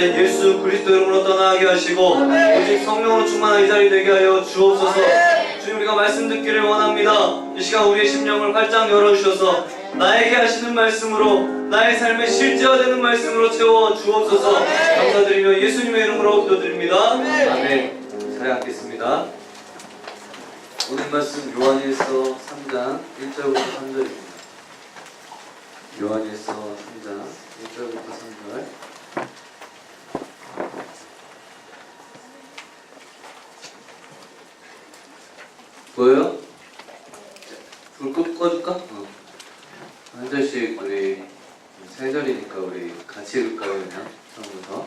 자리인 예수 그리스도 이름으로 떠나게 하시고 오직 성령으로 충만한 이 자리 되게 하여 주옵소서. 주님, 우리가 말씀 듣기를 원합니다. 이 시간 우리의 심령을 활짝 열어주셔서 나에게 하시는 말씀으로, 나의 삶에 실제화되는 말씀으로 채워 주옵소서. 감사드리며 예수님의 이름으로 기도드립니다. 아멘. 자리 앉겠습니다. 오늘 말씀 요한일서 3장 1절부터 3절입니다. 요한일서 3장 1절부터 3절. 보여요? 불 꺼줄까? 한 절씩 우리 세 절이니까 우리 같이 읽을까요? 그냥 처음부터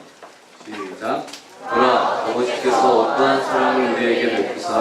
시작. 보라, 아버지께서 어떠한 사랑을 우리에게 베푸사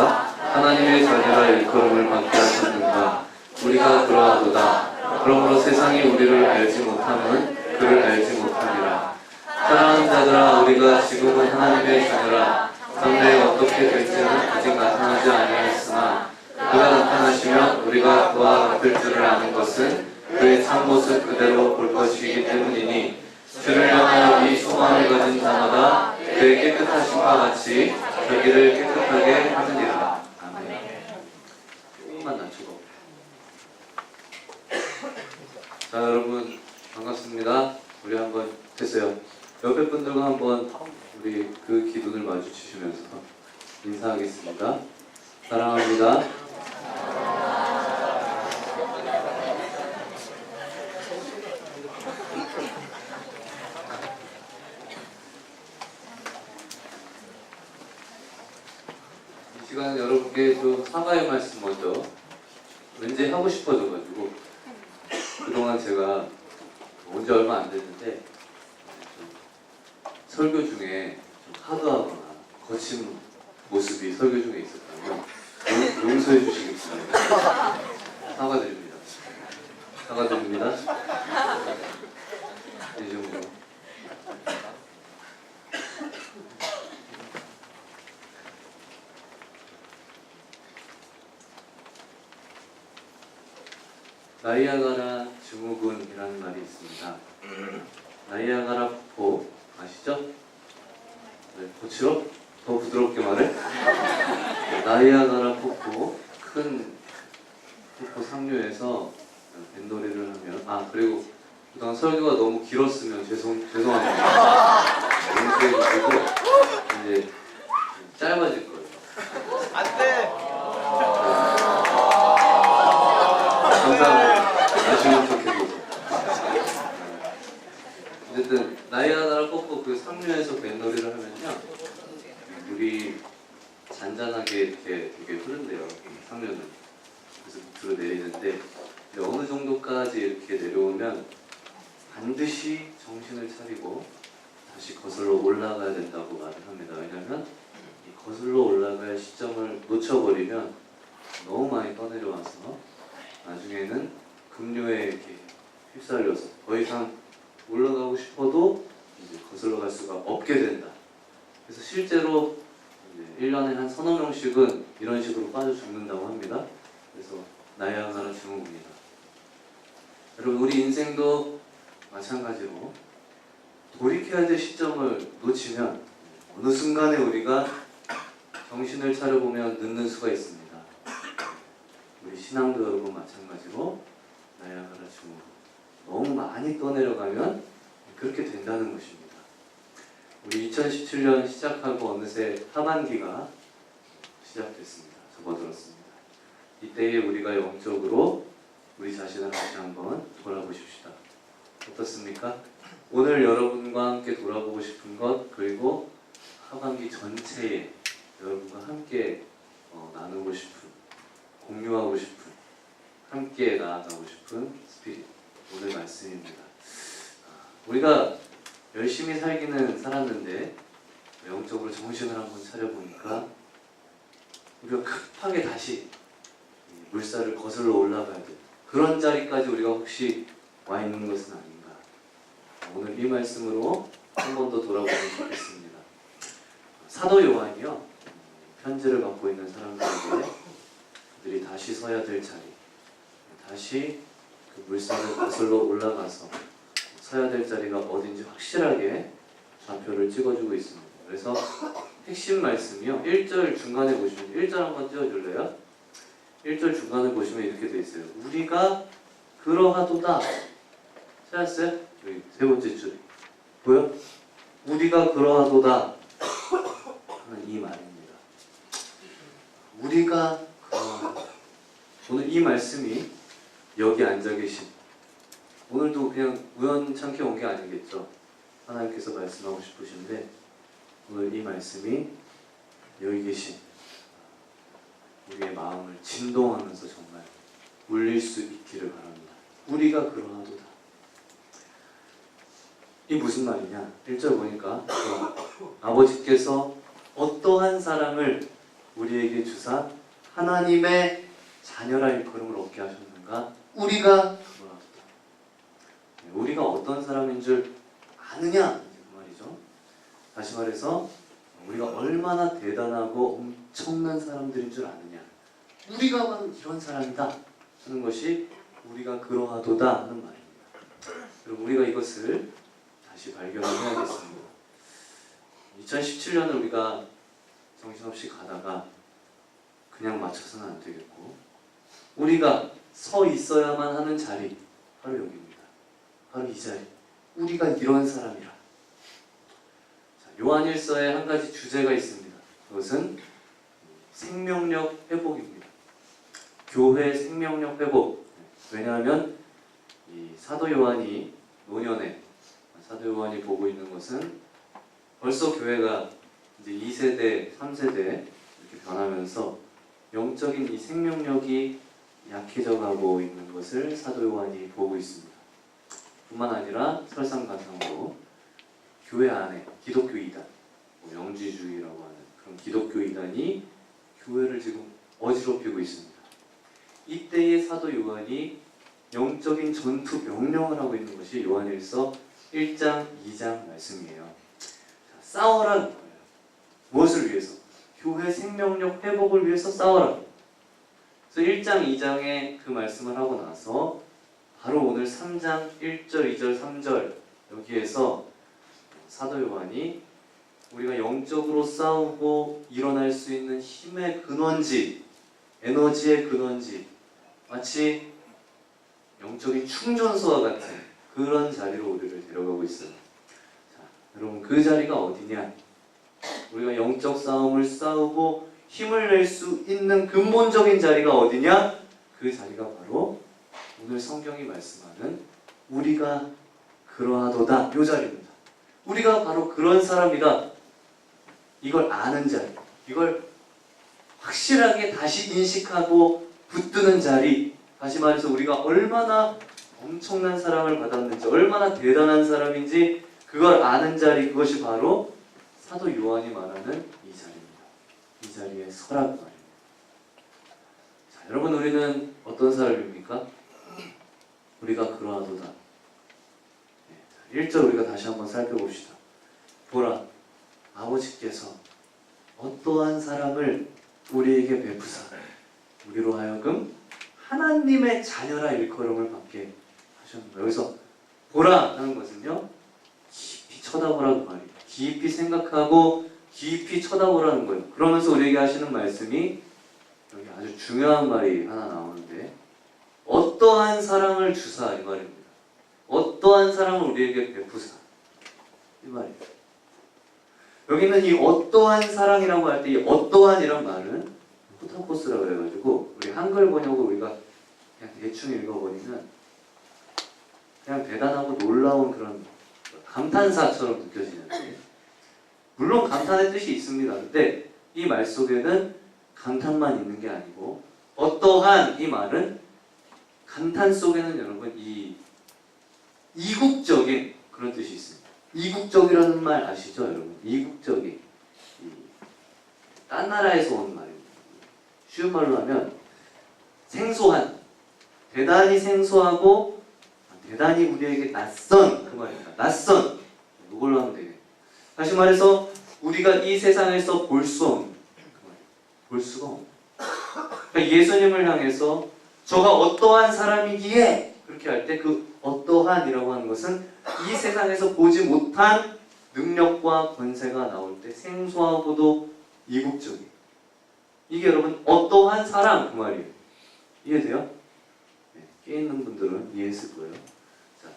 하나님의 자녀라 일컬음을 받게 하셨는가. 우리가 그러하도다. 그러므로 세상이 우리를 알지 못함은 그를 알지 못하리라. 사랑하는 자들아, 우리가 지금은 하나님의 자녀라. 장래에 어떻게 될지는 아직 나타나지 아니하였으나 그가 나타나시면 우리가 그와 같을 줄을 아는 것은 그의 참모습 그대로 볼 것이기 때문이니 주를 향하여 이 소망을 가진 자마다 그의 깨끗하심과 같이 자기를 깨끗하게 하느니라. 아멘. 조금만 낮추고. 자, 여러분 반갑습니다. 우리 한번 됐어요. 옆에 분들과 한번 우리 그 기둥을 마주치시면서 인사하겠습니다. 사랑합니다. 이 시간은 여러분께 좀 사과의 말씀 먼저 왠지 하고 싶어져가지고 그동안 제가 온 지 얼마 안 됐는데 설교 중에 좀 하드하거나 거친 모습이 설교 중에 있었다면 용서해 주시기 바랍니다. 사과드립니다. 사과드립니다. 이 정도. 나이아가라 증후군이라는 말이 있습니다. 나이아가라 폭포 아시죠? 네, 고치로? 더 부드럽게 말해? 나이아가라 폭포, 큰 폭포 상류에서 뱃놀이를 하면, 그리고 그동안 설교가 너무 길었으면 죄송합니다. 용서해주시고 이제 짧아질 거예요. 안 돼! 감사합니다. 아쉬운 척해줘서. 어쨌든 나이아가라 폭포 그 상류에서 뱃놀이를 하면요, 물이 잔잔하게 이렇게 되게 흐른대요. 상류는. 그래서 밑으로 내리는데 어느 정도까지 이렇게 내려오면 반드시 정신을 차리고 다시 거슬러 올라가야 된다고 말을 합니다. 왜냐하면 이 거슬러 올라갈 시점을 놓쳐버리면 너무 많이 떠내려와서 나중에는 급류에 이렇게 휩쓸려서 더 이상 올라가고 싶어도 이제 거슬러 갈 수가 없게 된다. 그래서 실제로 이제 1년에 한 서너 명씩은 이런 식으로 빠져 죽는다고 합니다. 그래서 나이아가라 증후군이다. 여러분, 우리 인생도 마찬가지로 돌이켜야 될 시점을 놓치면 어느 순간에 우리가 정신을 차려보면 늦는 수가 있습니다. 우리 신앙도 여러분 마찬가지로 나이아가라 증후군, 너무 많이 떠내려가면 그렇게 된다는 것입니다. 우리 2017년 시작하고 어느새 하반기가 시작됐습니다. 접어들었습니다. 이때에 우리가 영적으로 우리 자신을 다시 한번 돌아보십시다. 어떻습니까? 오늘 여러분과 함께 돌아보고 싶은 것, 그리고 하반기 전체에 여러분과 함께 나누고 싶은, 공유하고 싶은, 함께 나아가고 싶은 스피릿, 오늘 말씀입니다. 우리가 열심히 살기는 살았는데 영적으로 정신을 한번 차려보니까 우리가 급하게 다시 물살을 거슬러 올라가야 돼. 그런 자리까지 우리가 혹시 와 있는 것은 아닌가. 오늘 이 말씀으로 한 번 더 돌아보면 좋겠습니다. 사도 요한이요, 편지를 받고 있는 사람들에게 그들이 다시 서야 될 자리, 다시 그 물살을 거슬러 올라가서 서야 될 자리가 어딘지 확실하게 좌표를 찍어주고 있습니다. 그래서 핵심 말씀이요. 1절 중간에 보시면 1절 한번 띄워줄래요? 1절 중간에 보시면 이렇게 돼 있어요. 우리가 그러하도다. 찾았어요? 여기 세 번째 줄 보여? 우리가 그러하도다 하는 이 말입니다. 우리가 그러하도다. 오늘 이 말씀이 여기 앉아 계신, 오늘도 그냥 우연찮게 온 게 아니겠죠. 하나님께서 말씀하고 싶으신데 오늘 이 말씀이 여기 계신 우리의 마음을 진동하면서 정말 울릴 수 있기를 바랍니다. 우리가 그러하도다. 이 무슨 말이냐? 1절 보니까 아버지께서 어떠한 사람을 우리에게 주사 하나님의 자녀라 일컬음을 얻게 하셨는가? 우리가 그러하도다. 우리가 어떤 사람인 줄 아느냐? 그 말이죠. 다시 말해서 우리가 얼마나 대단하고 엄청난 사람들인 줄 아느냐? 우리가 바로 이런 사람이다 하는 것이 우리가 그러하도다 하는 말입니다. 그럼 우리가 이것을 다시 발견을 해야겠습니다. 2017년을 우리가 정신없이 가다가 그냥 맞춰서는 안 되겠고, 우리가 서 있어야만 하는 자리 바로 여기입니다. 바로 이 자리. 우리가 이런 사람이라. 자, 요한일서에 한 가지 주제가 있습니다. 그것은 생명력 회복입니다. 교회 생명력 회복. 왜냐하면 이 사도 요한이 노년에 사도 요한이 보고 있는 것은 벌써 교회가 이제 2세대, 3세대 이렇게 변하면서 영적인 이 생명력이 약해져 가고 있는 것을 사도 요한이 보고 있습니다. 뿐만 아니라 설상가상으로 교회 안에 기독교 이단, 영지주의라고 하는 그런 기독교 이단이 교회를 지금 어지럽히고 있습니다. 이때의 사도 요한이 영적인 전투 명령을 하고 있는 것이 요한일서 1장, 2장 말씀이에요. 자, 싸워라는 거예요. 무엇을 위해서? 교회 생명력 회복을 위해서 싸워라. 그래서 1장, 2장에 그 말씀을 하고 나서 바로 오늘 3장 1절, 2절, 3절 여기에서 사도 요한이 우리가 영적으로 싸우고 일어날 수 있는 힘의 근원지, 에너지의 근원지, 마치 영적인 충전소와 같은 그런 자리로 우리를 데려가고 있어요. 자, 여러분 그 자리가 어디냐? 우리가 영적 싸움을 싸우고 힘을 낼 수 있는 근본적인 자리가 어디냐? 그 자리가 바로 오늘 성경이 말씀하는 우리가 그러하도다 이 자리입니다. 우리가 바로 그런 사람이다. 이걸 아는 자리, 이걸 확실하게 다시 인식하고 붙드는 자리, 다시 말해서 우리가 얼마나 엄청난 사랑을 받았는지, 얼마나 대단한 사람인지 그걸 아는 자리, 그것이 바로 사도 요한이 말하는 이 자리입니다. 이 자리에 서라고 말입니다. 자, 여러분 우리는 어떤 사람입니까? 우리가 그러하도다. 1절 우리가 다시 한번 살펴봅시다. 보라, 아버지께서 어떠한 사람을 우리에게 베푸사 우리로 하여금 하나님의 자녀라 일컬음을 받게 하셨는가. 여기서 보라 하는 것은요, 깊이 쳐다보라는 말이에요. 깊이 생각하고 깊이 쳐다보라는 거예요. 그러면서 우리에게 하시는 말씀이 여기 아주 중요한 말이 하나 나오는데, 어떠한 사랑을 주사 이 말입니다. 어떠한 사랑을 우리에게 베푸사 이 말이에요. 여기는 이 어떠한 사랑이라고 할 때 이 어떠한이란 말은 포타코스라 그래가지고 우리 한글 번역을 우리가 그냥 대충 읽어버리면 그냥 대단하고 놀라운 그런 감탄사처럼 느껴지는데, 물론 감탄의 뜻이 있습니다. 근데 이 말 속에는 감탄만 있는 게 아니고 어떠한 이 말은 감탄 속에는 여러분 이 이국적인 그런 뜻이 있습니다. 이국적이라는 말 아시죠, 여러분? 이국적인, 딴 나라에서 온 말입니다. 쉬운 말로 하면 생소한, 대단히 생소하고 대단히 우리에게 낯선 그 말입니다. 낯선, 이걸로 하면 되겠네요. 다시 말해서 우리가 이 세상에서 볼 수 없는 그 말이에요. 볼 수가 없는. 그러니까 예수님을 향해서 저가 어떠한 사람이기에 그렇게 할 때 그 어떠한이라고 하는 것은 이 세상에서 보지 못한 능력과 권세가 나올 때 생소하고도 이국적인, 이게 여러분 어떠한 사람 그 말이에요. 이해돼요? 네, 깨 있는 분들은 이해했을 거예요. 자,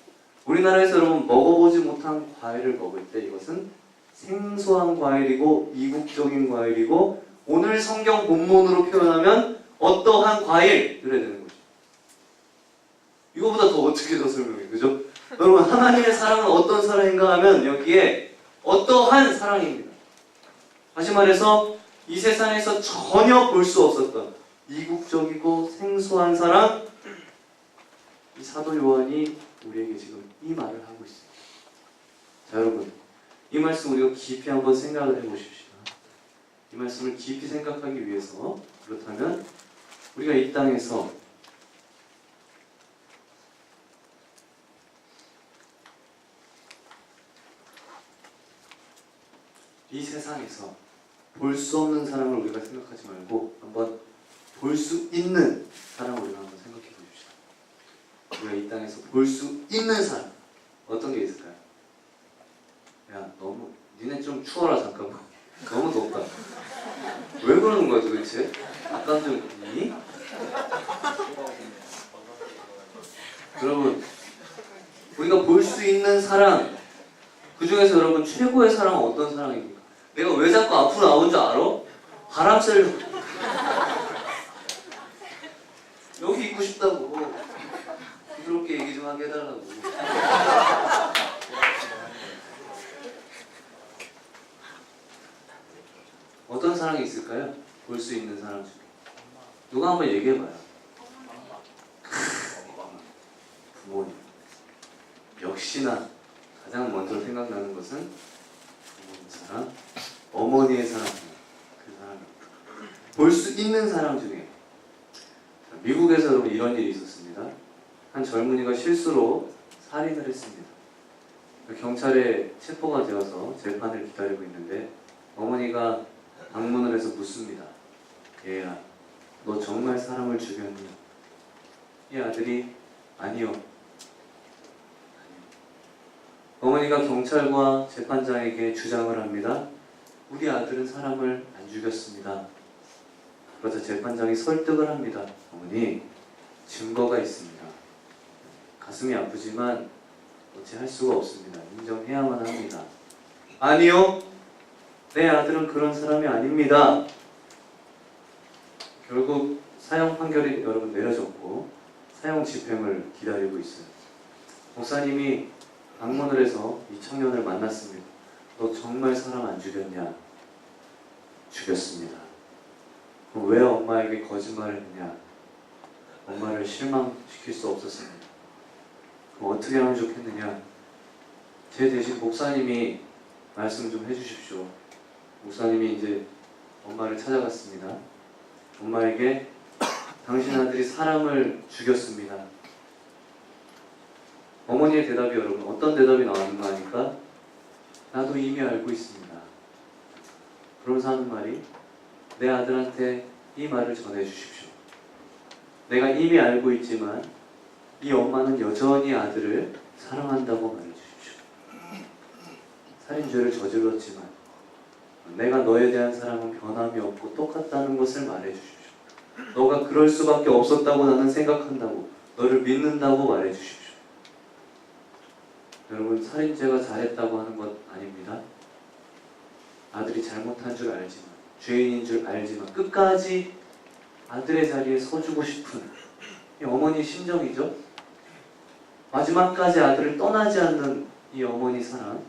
우리나라에서 여러분 먹어보지 못한 과일을 먹을 때 이것은 생소한 과일이고 이국적인 과일이고, 오늘 성경 본문으로 표현하면 어떠한 과일 그래야 되는 거죠. 이거보다 더 어떻게 더 설명해, 그죠? 여러분 하나님의 사랑은 어떤 사랑인가 하면 여기에 어떠한 사랑입니다. 다시 말해서 이 세상에서 전혀 볼 수 없었던 이국적이고 생소한 사랑, 이 사도 요한이 우리에게 지금 이 말을 하고 있습니다. 자 여러분, 이 말씀 우리가 깊이 한번 생각을 해보십시오. 이 말씀을 깊이 생각하기 위해서, 그렇다면 우리가 이 땅에서 이 세상에서 볼 수 없는 사랑을 우리가 생각하지 말고 한번 볼 수 있는 사랑을 우리가 한번 생각해 보십시다. 우리가 이 땅에서 볼 수 있는 사랑, 어떤 게 있을까요? 야, 너무 니네 좀 추워라 잠깐만. 너무 덥다. 왜 그러는 거야 도대체? 아까 좀 있니? 여러분, 우리가 볼 수 있는 사랑, 그 중에서 여러분 최고의 사랑은 어떤 사랑입니까? 내가 왜 자꾸 앞으로 나온 줄 알아? 바람 쐬려고. 여기 있고 싶다고. 부드럽게 얘기 좀 하게 해달라고. 어떤 사랑이 있을까요? 볼 수 있는 사랑 중에. 누가 한번 얘기해봐요. 부모님. 역시나 가장 먼저 생각나는 것은 부모님 사랑, 어머니의 사랑, 그 사랑입니다. 볼 수 있는 사랑 중에, 미국에서 여러분 이런 일이 있었습니다. 한 젊은이가 실수로 살인을 했습니다. 경찰에 체포가 되어서 재판을 기다리고 있는데 어머니가 방문을 해서 묻습니다. 얘야, 너 정말 사람을 죽였니? 이 아들이 아니요. 어머니가 경찰과 재판장에게 주장을 합니다. 우리 아들은 사람을 안 죽였습니다. 그러자 재판장이 설득을 합니다. 어머니, 증거가 있습니다. 가슴이 아프지만 어찌할 수가 없습니다. 인정해야만 합니다. 아니요, 내 아들은 그런 사람이 아닙니다. 결국 사형 판결이 여러분 내려졌고 사형 집행을 기다리고 있어요. 목사님이 방문을 해서 이 청년을 만났습니다. 너 정말 사람 안 죽였냐? 죽였습니다. 그럼 왜 엄마에게 거짓말을 했냐? 엄마를 실망시킬 수 없었습니다. 그럼 어떻게 하면 좋겠느냐? 제 대신 목사님이 말씀 좀 해주십시오. 목사님이 이제 엄마를 찾아갔습니다. 엄마에게 당신 아들이 사람을 죽였습니다. 어머니의 대답이 여러분 어떤 대답이 나왔는가 하니까 나도 이미 알고 있습니다. 그러면서 하는 말이 내 아들한테 이 말을 전해주십시오. 내가 이미 알고 있지만 이 엄마는 여전히 아들을 사랑한다고 말해주십시오. 살인죄를 저질렀지만 내가 너에 대한 사랑은 변함이 없고 똑같다는 것을 말해주십시오. 너가 그럴 수밖에 없었다고 나는 생각한다고, 너를 믿는다고 말해주십시오. 여러분, 살인죄가 잘했다고 하는 것 아닙니다. 아들이 잘못한 줄 알지만, 죄인인 줄 알지만 끝까지 아들의 자리에 서주고 싶은 이 어머니 심정이죠. 마지막까지 아들을 떠나지 않는 이 어머니 사랑.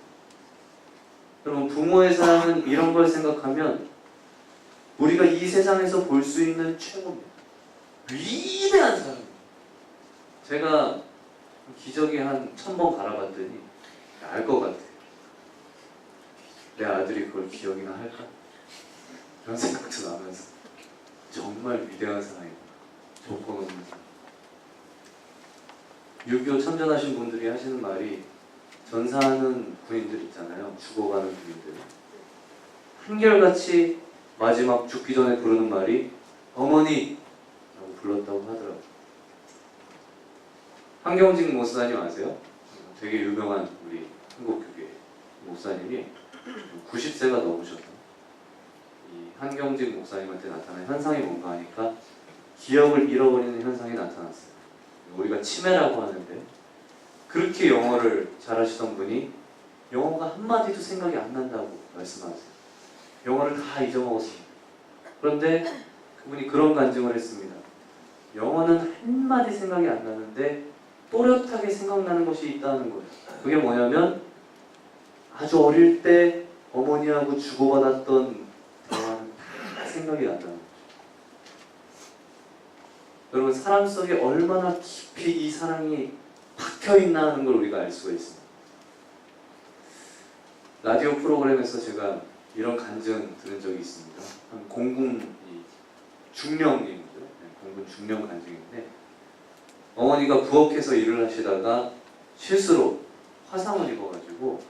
여러분, 부모의 사랑은 이런 걸 생각하면 우리가 이 세상에서 볼 수 있는 최고입니다. 위대한 사랑입니다. 제가 기저귀 한 1000번 갈아봤더니 알 것 같아요. 내 아들이 그걸 기억이나 할까? 그런 생각도 나면서 정말 위대한 사랑입니다. 조건 없는 사랑. 6.25 참전하신 분들이 하시는 말이, 전사하는 군인들 있잖아요. 죽어가는 군인들. 한결같이 마지막 죽기 전에 부르는 말이 어머니! 라고 불렀다고 하더라고요. 한경직 목사님 아세요? 되게 유명한 우리 한국교회 목사님이 90세가 넘으셔서 이 한경직 목사님한테 나타난 현상이 뭔가 하니까 기억을 잃어버리는 현상이 나타났어요. 우리가 치매라고 하는데 그렇게 영어를 잘하시던 분이 영어가 한마디도 생각이 안 난다고 말씀하세요. 영어를 다 잊어먹었습니다. 그런데 그분이 그런 간증을 했습니다. 영어는 한마디 생각이 안 나는데 또렷하게 생각나는 것이 있다는 거예요. 그게 뭐냐면 아주 어릴 때 어머니하고 주고받았던 대화는 다 생각이 난다는 거죠. 여러분, 사람 속에 얼마나 깊이 이 사랑이 박혀있나 하는 걸 우리가 알 수가 있습니다. 라디오 프로그램에서 제가 이런 간증 들은 적이 있습니다. 한 공군 중령님이죠. 공군 중령 간증인데 어머니가 부엌에서 일을 하시다가 실수로 화상을 입어가지고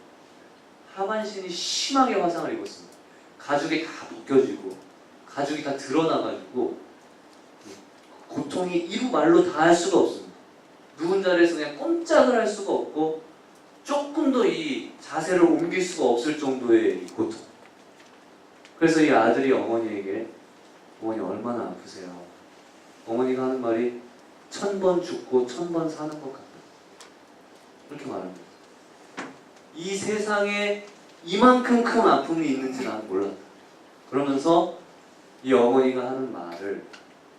하반신이 심하게 화상을 입었습니다. 가죽이 다 벗겨지고 가죽이 다 드러나가지고 고통이 이루 말로 다 할 수가 없습니다. 누운 자리에서 그냥 꼼짝을 할 수가 없고 조금도 이 자세를 옮길 수가 없을 정도의 이 고통. 그래서 이 아들이 어머니에게 어머니 얼마나 아프세요? 어머니가 하는 말이 1000번 죽고 1000번 사는 것 같다. 이렇게 말합니다. 이 세상에 이만큼 큰 아픔이 있는지 나는 몰랐다. 그러면서 이 어머니가 하는 말을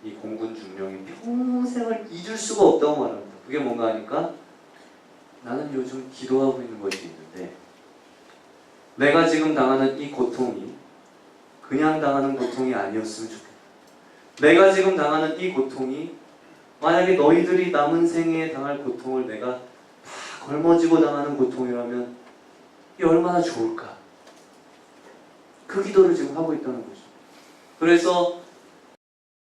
이 공군 중령이 평생을 잊을 수가 없다고 말합니다. 그게 뭔가 하니까 나는 요즘 기도하고 있는 것이 있는데 내가 지금 당하는 이 고통이 그냥 당하는 고통이 아니었으면 좋겠다. 내가 지금 당하는 이 고통이 만약에 너희들이 남은 생에 당할 고통을 내가 다 걸머지고 당하는 고통이라면 이게 얼마나 좋을까. 그 기도를 지금 하고 있다는 거죠. 그래서